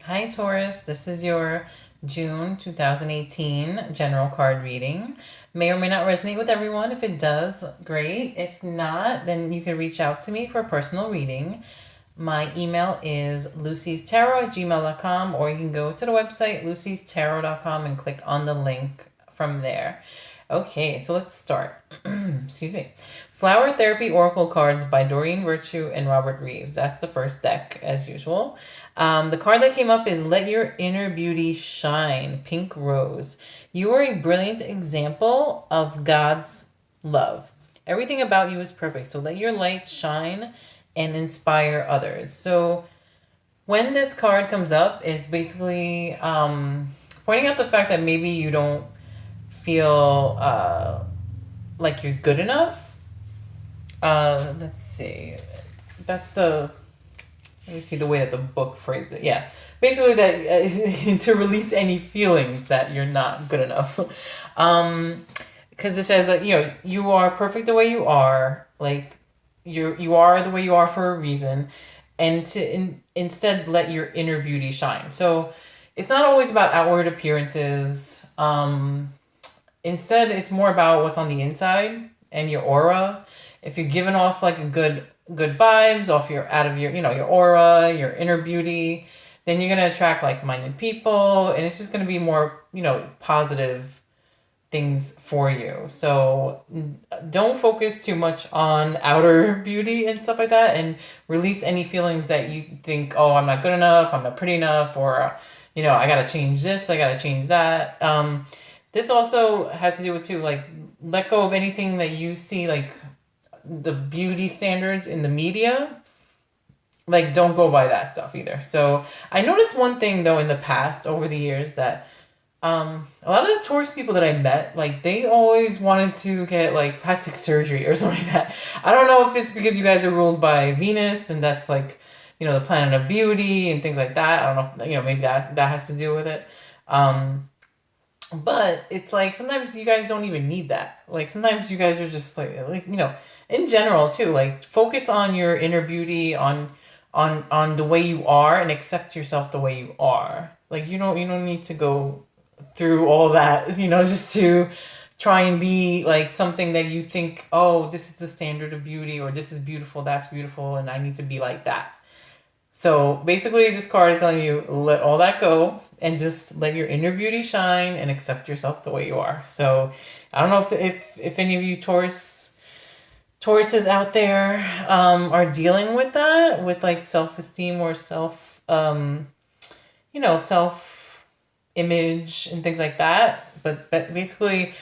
Hi, Taurus. This is your June 2018 general card reading. May or may not resonate with everyone. If it does, great. If not, then you can reach out to me for a personal reading. My email is lucystarot@gmail.com, or you can go to the website lucystarot.com and click on the link from there. Okay, so let's start. Excuse me. Flower Therapy Oracle Cards by Doreen Virtue and Robert Reeves. That's the first deck, as usual. The card that came up is Let Your Inner Beauty Shine, Pink Rose. You are a brilliant example of God's love. Everything about you is perfect, so let your light shine and inspire others. So when this card comes up, it's basically pointing out the fact that maybe you don't feel like you're good enough. Let's see. That's the Let me see the way that the book phrased it. Yeah, basically that to release any feelings that you're not good enough. Because it says that you are perfect the way you are. Like you are the way you are for a reason, and to instead let your inner beauty shine. So it's not always about outward appearances. Instead, it's more about what's on the inside and your aura. If you're giving off like a good vibes off out of your aura, your inner beauty, then you're gonna attract like-minded people, and it's just gonna be more positive things for you. So don't focus too much on outer beauty and stuff like that, and release any feelings that you think, oh, I'm not good enough, I'm not pretty enough, or I gotta change this, I gotta change that. This also has to do with too, like, let go of anything that you see, like the beauty standards in the media. Like, don't go by that stuff either. So I noticed one thing though in the past, over the years, that a lot of the Taurus people that I met, like, they always wanted to get like plastic surgery or something like that. I don't know if it's because you guys are ruled by Venus, and that's like the planet of beauty and things like that. I don't know if maybe that has to do with it. But it's like sometimes you guys don't even need that. Like sometimes you guys are just like in general too. Like, focus on your inner beauty, on the way you are, and accept yourself the way you are. Like, you don't need to go through all that, just to try and be like something that you think, oh, this is the standard of beauty, or this is beautiful, that's beautiful, and I need to be like that. So basically, this card is telling you, let all that go and just let your inner beauty shine and accept yourself the way you are. So I don't know if any of you Tauruses out there are dealing with that, with like self-esteem or self-image and things like that. But basically,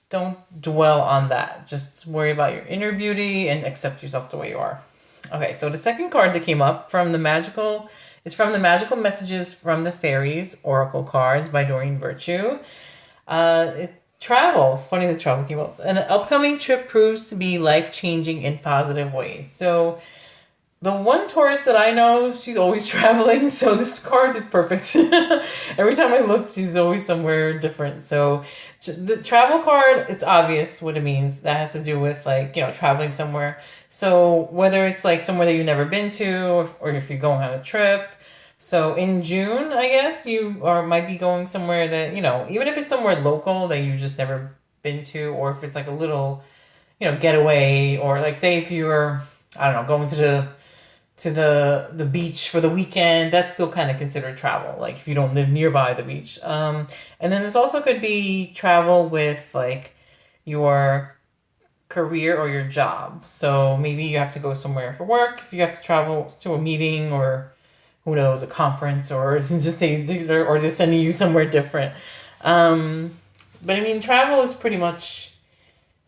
don't dwell on that. Just worry about your inner beauty and accept yourself the way you are. Okay, so the second card that came up is from the Magical Messages from the Fairies Oracle Cards by Doreen Virtue. Travel. Funny that travel came up. An upcoming trip proves to be life-changing in positive ways. So the one Taurus that I know, she's always traveling, so this card is perfect. Every time I look, she's always somewhere different. So the travel card, it's obvious what it means. That has to do with like, traveling somewhere. So whether it's like somewhere that you've never been to, or if you're going on a trip. So in June, I guess might be going somewhere that, even if it's somewhere local that you've just never been to, or if it's like a little, getaway, or like, say if you're, I don't know, going to the beach for the weekend, that's still kind of considered travel, like if you don't live nearby the beach. And then this also could be travel with like your career or your job. So maybe you have to go somewhere for work, if you have to travel to a meeting, or who knows, a conference, or just or they're sending you somewhere different. But I mean, travel is pretty much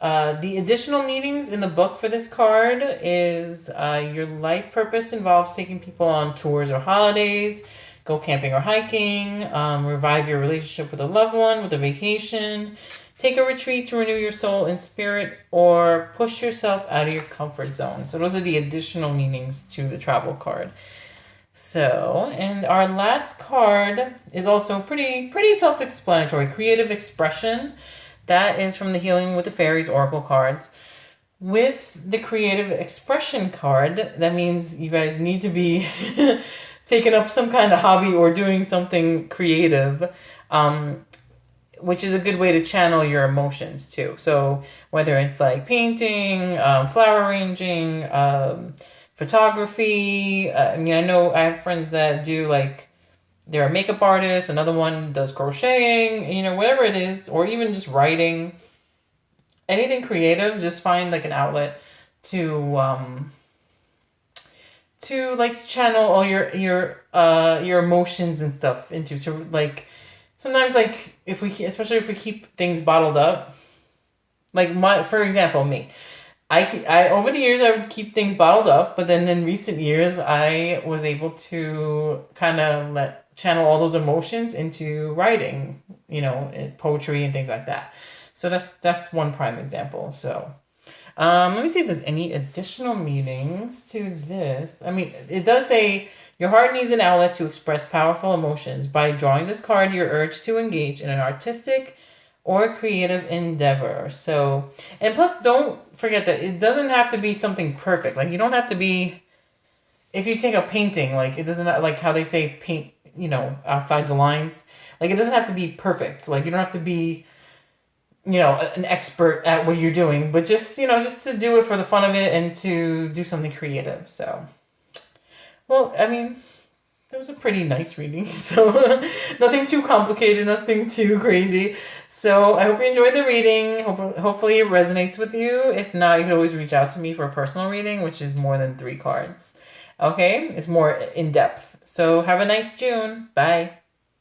the additional meanings in the book for this card is your life purpose involves taking people on tours or holidays, go camping or hiking, revive your relationship with a loved one with a vacation, take a retreat to renew your soul and spirit, or push yourself out of your comfort zone. So those are the additional meanings to the travel card. So, and our last card is also pretty self-explanatory, creative expression. That is from the Healing with the Fairies Oracle cards. With the creative expression card, that means you guys need to be taking up some kind of hobby or doing something creative, which is a good way to channel your emotions too. So whether it's like painting, flower arranging, photography. I mean, I know I have friends that do like they're a makeup artist. Another one does crocheting. You know, whatever it is, or even just writing. Anything creative, just find like an outlet to like channel all your emotions and stuff into, to like sometimes, like if we, especially if we keep things bottled up, like for example, me, I over the years I would keep things bottled up, but then in recent years I was able to kind of let channel all those emotions into writing, you know, poetry and things like that. So that's one prime example. So let me see if there's any additional meanings to this. I mean, it does say your heart needs an outlet to express powerful emotions. By drawing this card, you're urged to engage in an artistic or creative endeavor. So, and plus, don't forget that it doesn't have to be something perfect. Like, you don't have to be, if you take a painting, like, it doesn't, like how they say paint, you know, outside the lines. Like, it doesn't have to be perfect. Like, you don't have to be, you know, an expert at what you're doing, but just, you know, just to do it for the fun of it and to do something creative. So, well, I mean, that was a pretty nice reading. So, nothing too complicated, nothing too crazy. So, I hope you enjoyed the reading. Hopefully, it resonates with you. If not, you can always reach out to me for a personal reading, which is more than 3 cards. Okay? It's more in depth. So, have a nice June. Bye.